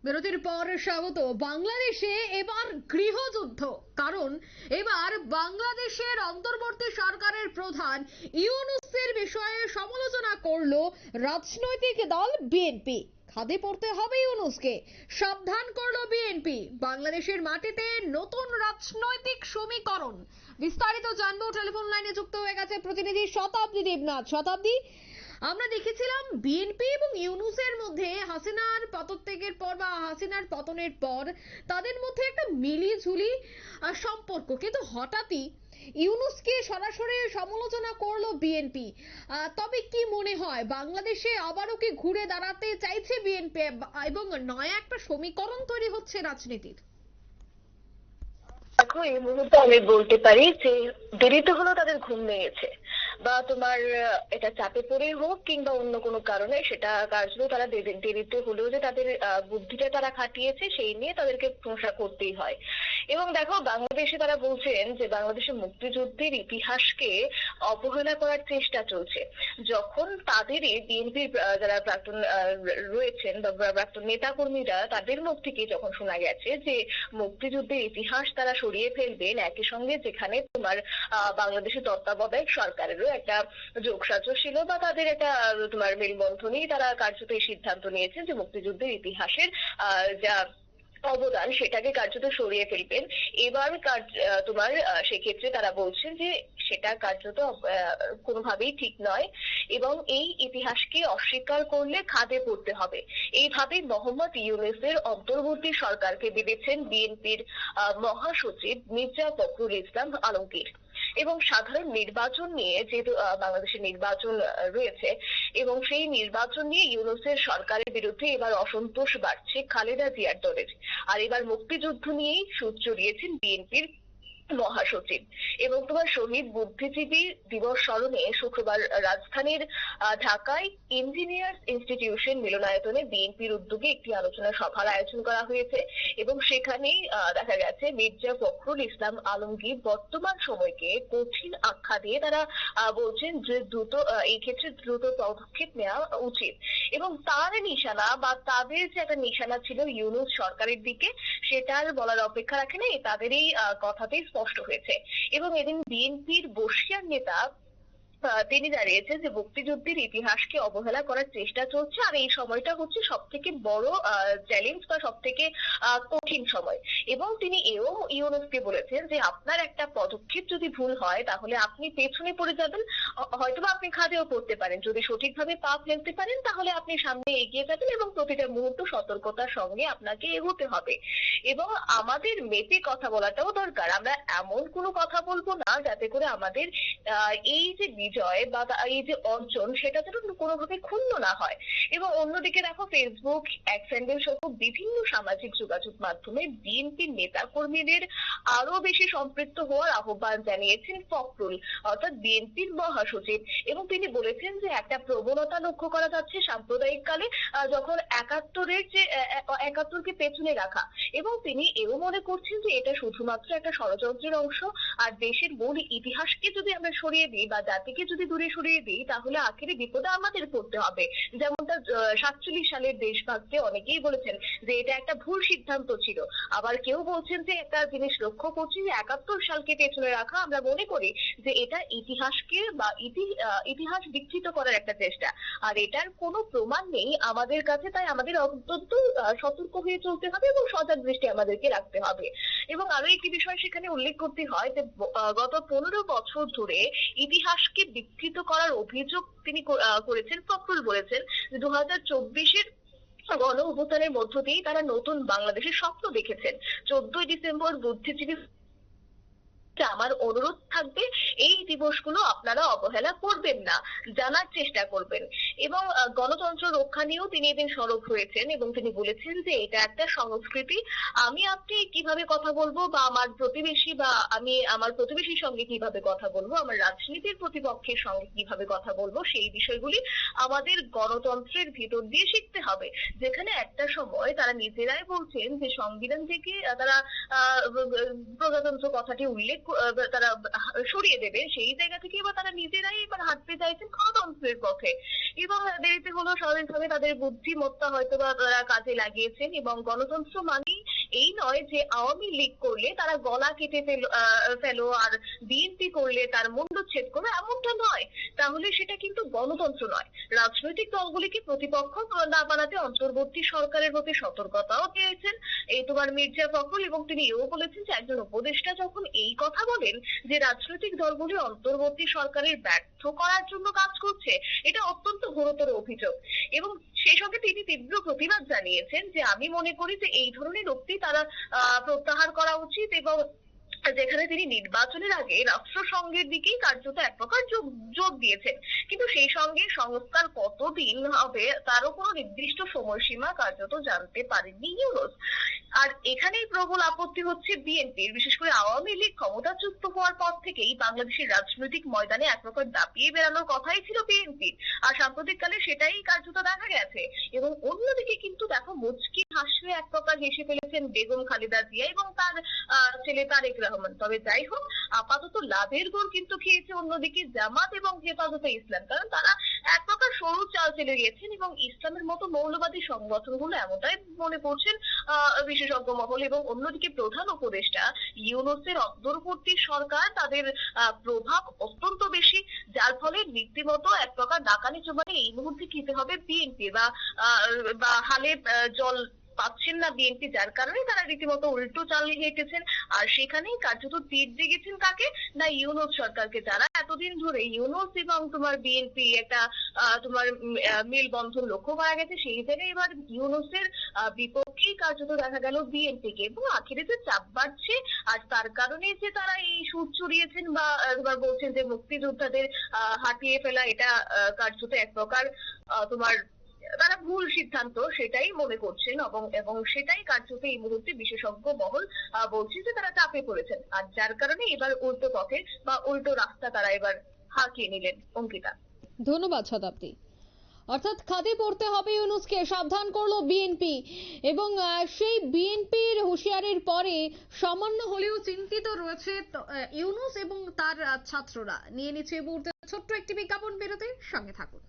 বিরতির পর স্বাগত। বাংলাদেশে এবার গৃহযুদ্ধ, কারণ এবার বাংলাদেশের অন্তর্বর্তী সরকারের প্রধান ইউনূসের বিষয়ে সমালোচনা করলো রাজনৈতিক দল বিএনপি। খাদে পড়তে হবে ইউনূসকে, সাবধান করলো বিএনপি। বাংলাদেশের মাটিতে নতুন রাজনৈতিক সমীকরণ, বিস্তারিত জানবো। টেলিফোন লাইনে যুক্ত হয়ে গেছে প্রতিনিধি শতাব্দী দেবনাথ। শতাব্দী, আমরা দেখেছিলাম বিএনপি এবং ইউনূসের মধ্যে হাসিনার পদত্যাগের পর বা হাসিনার পতনের পর তাদের মধ্যে একটা মিলিঝুলি সম্পর্ক, কিন্তু হঠাৎই ইউনূসকে সরাসরি সমালোচনা করলো বিএনপি। তবে কি মনে হয়, বাংলাদেশে আবারও কি ঘুরে দাঁড়াতে চাইছে বিএনপি এবং নয়া একটা সমীকরণ তৈরি হচ্ছে রাজনীতির? দেখো, এই মুহূর্তে আমি বলতে পারি যে দেরিতে হলেও তাদের ঘুম ভেঙেছে, বা তোমার এটা চাপে পড়ে হোক কিংবা অন্য কোনো কারণে, সেটা কার্যত তারা দেরিতে হলেও যে তাদের বুদ্ধিটা তারা খাটিয়েছে সেই নিয়ে তাদেরকে প্রশংসা করতেই হয়। এবং দেখো, বাংলাদেশে তারা বলছেন যে বাংলাদেশের মুক্তিযুদ্ধের ইতিহাসকে অবহেলা করার চেষ্টা চলছে। যখন তাদেরই বিএনপির যারা প্রাক্তন রয়েছেন বা প্রাক্তন নেতাকর্মীরা, তাদের মুখ থেকে যখন শোনা গেছে যে মুক্তিযুদ্ধের ইতিহাস তারা সরিয়ে ফেলবেন, একই সঙ্গে যেখানে তোমার বাংলাদেশের তত্ত্বাবধায়ক সরকারেরও একটা যোগসাজশ ছিল বা তাদের একটা তোমার মেলবন্ধনই, তারা কার্যত এই সিদ্ধান্ত নিয়েছেন যে মুক্তিযুদ্ধের ইতিহাসের যা অবদান সেটাকে কার্যত সরিয়ে ফেলবেন। এবার তোমার সেক্ষেত্রে তারা বলছেন যে সেটা কার্যত কোনোভাবেই ঠিক নয়, এবং এই ইতিহাসকে অস্বীকার করলে খাদে পড়তে হবে। এইভাবে মোহাম্মদ ইউনূসের অন্তর্বর্তী সরকারকে ভেবেছেন বিএনপির মহাসচিব মির্জা ফখরুল ইসলাম আলমগীর। এবং সাধারণ নির্বাচন নিয়ে, যেহেতু বাংলাদেশের নির্বাচন রয়েছে, এবং সেই নির্বাচন নিয়ে ইউনূসের সরকারের বিরুদ্ধে এবার অসন্তোষ বাড়ছে খালেদা জিয়ার দলের। আর এবার মুক্তিযুদ্ধ নিয়েই সুর চড়িয়েছেন বিএনপির মহাসচিব। এবং তোমার শহীদ বুদ্ধিজীবী দিবস স্মরণে শুক্রবার রাজধানীর ঢাকায় ইঞ্জিনিয়ার্স ইনস্টিটিউশন মিলনায়তনে বিএনপির উদ্যোগে একটি আলোচনা সভার আয়োজন করা হয়েছে। এবং সেখানেই দেখা গেছে মির্জা ফখরুল ইসলাম আলমগীর বর্তমান সময়কে কঠিন আখ্যা দিয়ে তারা বলছেন যে এই ক্ষেত্রে দ্রুত পদক্ষেপ নেওয়া উচিত। এবং তার নিশানা বা তাদের যে একটা নিশানা ছিল ইউনূস সরকারের দিকে, সেটার বলার অপেক্ষা রাখে নাই, তাদের এই কথাতেই স্পষ্ট হয়েছে। এবং এদিন বিএনপির বর্ষিয়ান নেতা তিনি জানিয়েছেন যে মুক্তিযুদ্ধের ইতিহাসকে অবহেলা করার চেষ্টা চলছে, আর এই সময়টা হচ্ছে সব থেকে বড় চ্যালেঞ্জ বা সব থেকে কঠিন সময়। এবং তিনি এও ইউনূসকে বলেছেন যে আপনার একটা পদক্ষেপ যদি ভুল হয় তাহলে আপনি পেছনে পড়ে যাবেন, হয়তোবা আপনি খাদেও পড়তে পারেন। যদি সঠিকভাবে পা ফেলতে পারেন তাহলে আপনি সামনে এগিয়ে যাবেন, এবং প্রতিটা মুহূর্ত সতর্কতার সঙ্গে আপনাকে এগোতে হবে। এবং আমাদের মেপে কথা বলাটাও দরকার। আমরা এমন কোনো কথা বলবো না যাতে করে আমাদের এই যে বিজয় বা এই যে অর্জন, সেটা যেন কোনোভাবে ক্ষুণ্ণ না হয়। এবং অন্যদিকে দেখো, ফেসবুক, এক্স হ্যান্ডেল সহ বিভিন্ন সামাজিক যোগাযোগ মাধ্যমে বিএনপির নেতা কর্মীদের আরো বেশি সম্পৃক্ত হওয়ার আহ্বান জানিয়েছেন ফখরুল, অর্থাৎ বিএনপির মহাসচিব। এবং তিনি বলেছেন যে একটা প্রবণতা লক্ষ্য করা যাচ্ছে সাম্প্রদায়িক কালে, যখন একাত্তরকে পেছনে রাখা। এবং তিনি এও মনে করছেন যে এটা শুধুমাত্র একটা ষড়যন্ত্রের অংশ, আর দেশের মূল ইতিহাসকে যদি আমরা সরিয়ে দিই বা জাতিকে যদি দূরে সরিয়ে দিই তাহলে আখেরে বিপদে আমাদের পড়তে হবে। যেমনটা 47 সালের দেশভাগকে অনেকেই বলেছেন যে এটা একটা ভুল সিদ্ধান্ত ছিল। আবার কেউ বলছেন যে একটা জিনিস লক্ষ্য করছি যে 71 সালকে পেছনে রাখা, আমরা মনে করি যে এটা ইতিহাসকে বা ইতিহাস বিকৃত করার একটা চেষ্টা। আর এটার কোনো প্রমাণ নেই আমাদের কাছে, তাই আমাদের অত্যন্ত সতর্ক হয়ে চলতে হবে এবং সজাগ দৃষ্টি আমাদেরকে রাখতে হবে। এবং আরো একটি বিষয় সেখানে উল্লেখ করতে হয় যে গত 15 বছর ধরে ইতিহাসকে বিকৃত করার অভিযোগ তিনি করেছেন। ফখরুল বলেছেন যে 2024-এর গণ অভ্যুত্থানের মধ্য দিয়েই তারা নতুন বাংলাদেশের স্বপ্ন দেখেছেন। 14ই ডিসেম্বর বুদ্ধিজীবী আমার অনুরোধ থাকবে, এই দিবসগুলো আপনারা অবহেলা করবেন না, জানার চেষ্টা করবেন। এবং গণতন্ত্র রক্ষা নিয়েও তিনি এদিন সরব হয়েছেন, এবং তিনি বলেছেন যে এটা একটা সংস্কৃতি। আমি আপনি কিভাবে কথা বলবো, বা আমার প্রতিবেশী বা আমি আমার প্রতিবেশীর সঙ্গে কিভাবে কথা বলবো, আমার রাজনীতির প্রতিপক্ষের সঙ্গে কিভাবে কথা বলবো, সেই বিষয়গুলি আমাদের গণতন্ত্রের ভিতর দিয়ে শিখতে হবে। যেখানে একটা সময় তারা নিজেরাই বলছেন যে সংবিধান থেকে তারা প্রজাতন্ত্র কথাটি উল্লেখ তারা সরিয়ে দেবে, সেই জায়গা থেকে এবার তারা নিজেরাই এবার হাঁটতে চাইছেন গণতন্ত্রের পথে। এবং দেরিতে হলেও স্বাভাবিকভাবে তাদের বুদ্ধিমত্তা হয়তো বা তারা কাজে লাগিয়েছেন। এবং গণতন্ত্র মানেই এই নয় যে আওয়ামী লীগ করলে তারা গলা কেটে ফেলো আর বিএনপি করলে তার মুন্ডচ্ছেদ করো, এমনটা নয়। তাহলে সেটা কিন্তু গণতন্ত্র নয়। রাজনৈতিক দলগুলিকে প্রতিপক্ষ না বানাতে অন্তর্বর্তী সরকারের প্রতি সতর্কতাও দিয়েছেন এই তোমার মির্জা ফখরুল। এবং তিনি এও বলেছেন যে একজন উপদেষ্টা যখন এই কথা বলেন যে রাজনৈতিক দলগুলি অন্তর্বর্তী সরকারের ব্যর্থ করার জন্য কাজ করছে, এটা অত্যন্ত গুরুতর অভিযোগ। এবং সেই সঙ্গে তিনি তীব্র প্রতিবাদ জানিয়েছেন যে আমি মনে করি যে এই ধরনের উক্তি তারা প্রত্যাহার করা উচিত। এবং যেখানে তিনি নির্বাচনের আগে রাষ্ট্রসংঘের দিকেই কার্যত এক প্রকার যোগ দিয়েছেন, কিন্তু সেই সঙ্গে সংস্কার কতদিন হবে তারও কোনো নির্দিষ্ট সময়সীমা কার্যত জানতে পারেননি ইউনূস। আর এখানেই প্রবল আপত্তি হচ্ছে বিএনপির, বিশেষ করে আওয়ামী লীগ ক্ষমতাচ্যুত হওয়ার পর থেকেই বাংলাদেশের রাজনৈতিক ময়দানে এক প্রকার দাপিয়ে বেড়ানোর কথাই ছিল বিএনপির, আর সাম্প্রতিককালে সেটাই কার্যত দেখা গেছে। এবং অন্যদিকে কিন্তু দেখো মুচকি হাসিয়ে এক প্রকার হেসে ফেলেছেন বেগম খালেদা জিয়া এবং তার ছেলে তারেক রহমান। তবে যাই হোক, আপাতত লাভের গুড় কিন্তু খেয়েছে অন্যদিকে জামাত এবং হেফাজতে ইসলাম, কারণ তারা এক প্রকার সরু চাল চলে গেছেন এবং ইসলামের মতো মৌলবাদী সংগঠনগুলো এমনটাই মনে করছেন বিশেষজ্ঞ মহল। এবং অন্যদিকে প্রধান উপদেষ্টা ইউনূসের অন্তর্বর্তী সরকার, তাদের প্রভাব অত্যন্ত বেশি, যার ফলে রীতিমতো এক প্রকার ডাকানি চোবানি এই মুহূর্তে খেতে হবে বিএনপি বা হালে জল পাচ্ছেন না বিএনপি, যার কারণে তারা রীতিমতো উল্টো চাল হেঁটেছেন। আর সেখানেই কার্যত তীর দিয়েছেন কাকে না ইউনূস সরকারকে, যারা এতদিন ধরে ইউনূস এবং তোমার বিএনপি একটা তোমার মেলবন্ধন লক্ষ্য করা গেছে, সেই জায়গায় এবার ইউনূসের বিপক্ষেই কার্যত দেখা গেল বিএনপিকে। এবং আখেরে যে চাপ বাড়ছে আর তার কারণে যে তারা এই সুদ চড়িয়েছেন বা তোমার বলছেন যে মুক্তিযোদ্ধাদের হাঁটিয়ে ফেলা, এটা কার্যত এক প্রকার তোমার তারা ভুল সিদ্ধান্ত, সেটাই মনে করছেন। এবং সেটাই কার্যত এই মুহূর্তে বিশেষজ্ঞ মহল বলছে যে তারা চাপে পড়েছেন, আর যার কারণে এবার উল্টো পথে বা উল্টো রাস্তা তারা এবার হাঁকিয়ে নিলেন। অঙ্কিতা, ধন্যবাদ শতাব্দী। অর্থাৎ খাদে পড়তে হবে ইউনূসকে, সাবধান করলো বিএনপি। এবং সেই বিএনপির হুঁশিয়ারির পরে সামান্য হলেও চিন্তিত রয়েছে ইউনূস এবং তার ছাত্ররা। নিয়ে নিচ্ছে এই মুহূর্তে ছোট্ট একটি বিজ্ঞাপন বিরতির সঙ্গে থাকুন।